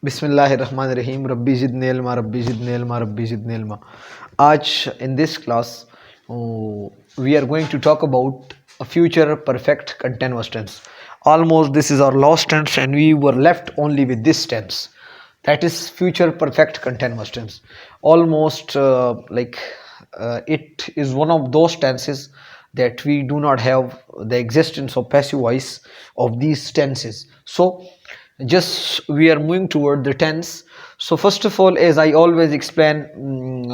बिस्मिल्लाहिर्रहमानिर्रहीम रब्बी ज़िदनी इल्मा रब्बी ज़िदनी इल्मा रब्बी ज़िदनी इल्मा. आज in this class we are going to talk about a future perfect continuous tense. Almost this is our last tense and we were left only with this tense, that is future perfect continuous tense. Almost it is one of those tenses that we do not have the existence of passive voice of these tenses. So just we are moving toward the tense. So first of all, as I always explain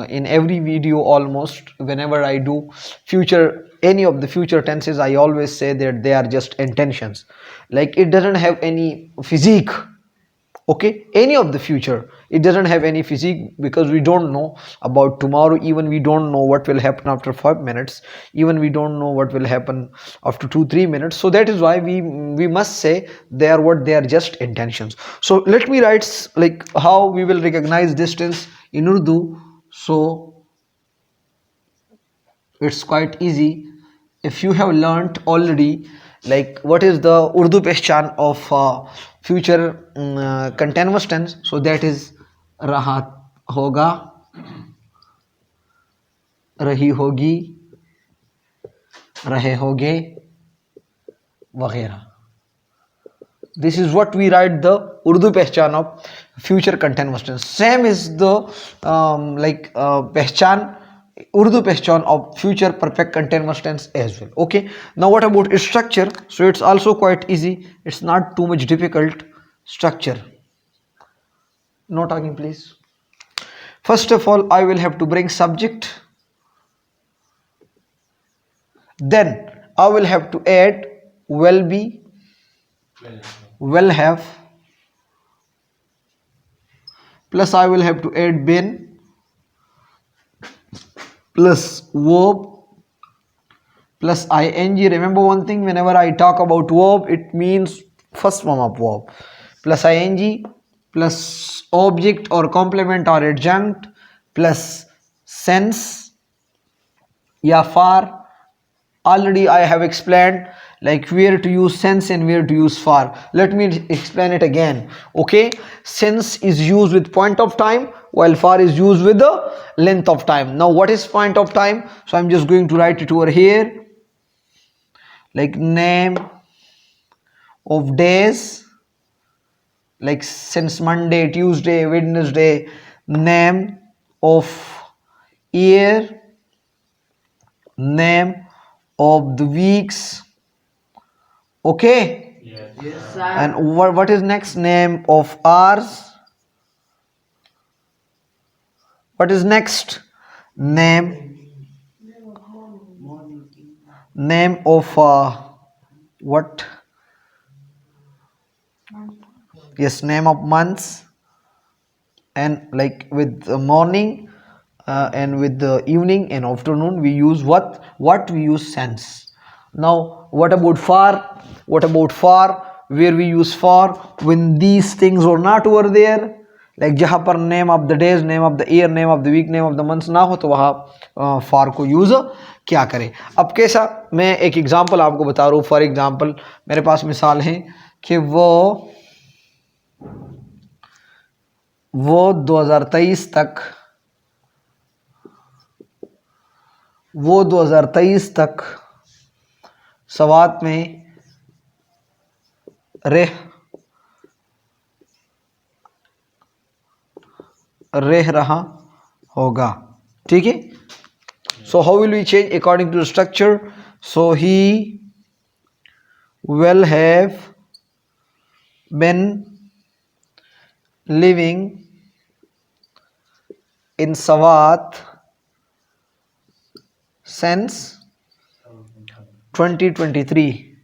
in every video, almost whenever I do future, any of the future tenses, I always say that they are just intentions, like it doesn't have any physique. Okay, any of the future, it doesn't have any physique, because we don't know about tomorrow. Even we don't know what will happen after 5 minutes. Even we don't know what will happen after 2-3 minutes. So that is why we must say they are what they are, just intentions. So let me write like how we will recognize distance in Urdu. So it's quite easy. If you have learnt already, like what is the Urdu pehchan of future continuous tense, so that is raha hoga, rahi hogi, rahe hoge, वगैरह. This is what we write the Urdu pehchan of future continuous tense. Same is the pehchan, Urdu pehchan of future perfect continuous tense as well. Okay, now what about its structure? So it's also quite easy, it's not too much difficult. Structure, no talking please. First of all, I will have to bring subject, then I will have to add will be, will have, plus I will have to add been, plus verb, plus ing. Remember one thing, whenever I talk about verb, it means first form of verb, plus ing, plus object or complement or adjunct, plus sense या far. Already I have explained like where to use sense and where to use far. Let me explain it again. Okay, sense is used with point of time, while far is used with the length of time. Now what is point of time? So I'm just going to write it over here, like name of days, like since Monday, Tuesday, Wednesday. Name of year, name of the weeks. Okay, Yes, sir. and what is next? Name of hours. What is next? Name of what? Yes, name of months. And like with the morning and with the evening and afternoon, we use what we use sense. Now what about far? What about far? Where we use far when these things are not over there, like जहाँ पर name of the days, name of the year, name of the week, name of the months ना हो, तो वहाँ far को use क्या करें. अब कैसा, मैं एक एग्जांपल आपको बता रहा हूँ. फॉर एग्जांपल मेरे पास मिसाल है कि वो 2023 तक, वो 2023 तक सवात में रह रहा होगा. ठीक है. So how will we change according to the structure? So he will have been living in Sawat since 2023.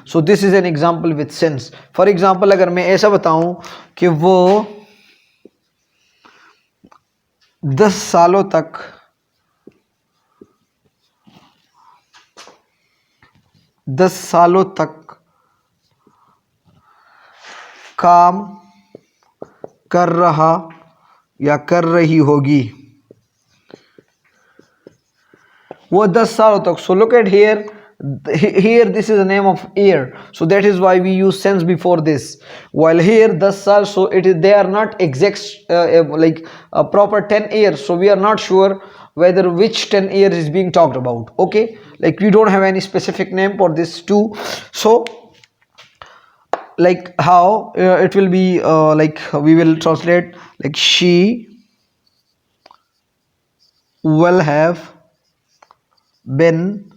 So this is an example with since. For example, अगर मैं ऐसा बताऊं कि वो 10 सालों तक काम कर रहा या कर रही होगी. वो 10 सालों तक. So look at here, Here this is the name of year, so that is why we use sense before this. While here thus also it is, they are not exact like a proper 10 years, so we are not sure whether which 10 years is being talked about. Okay, like we don't have any specific name for this too. So like how it will be, like we will translate like will have been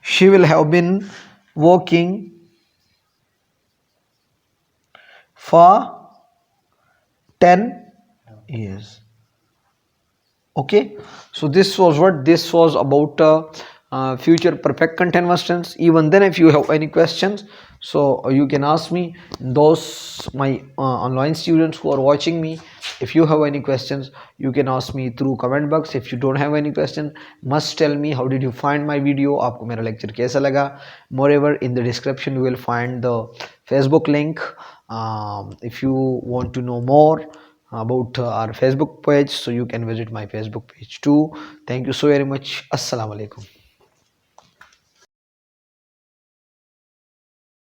she will have been working for 10 years. Okay, so this was what this was about, future perfect continuous tense. Even then, if you have any questions, so you can ask me. Those my online students who are watching me, if you have any questions, you can ask me through comment box. If you don't have any question, must tell me how did you find my video, आपको मेरा lecture कैसा लगा. Moreover, in the description you will find the Facebook link. If you want to know more about our Facebook page, so you can visit my Facebook page too. Thank you so very much. Assalamu alaikum.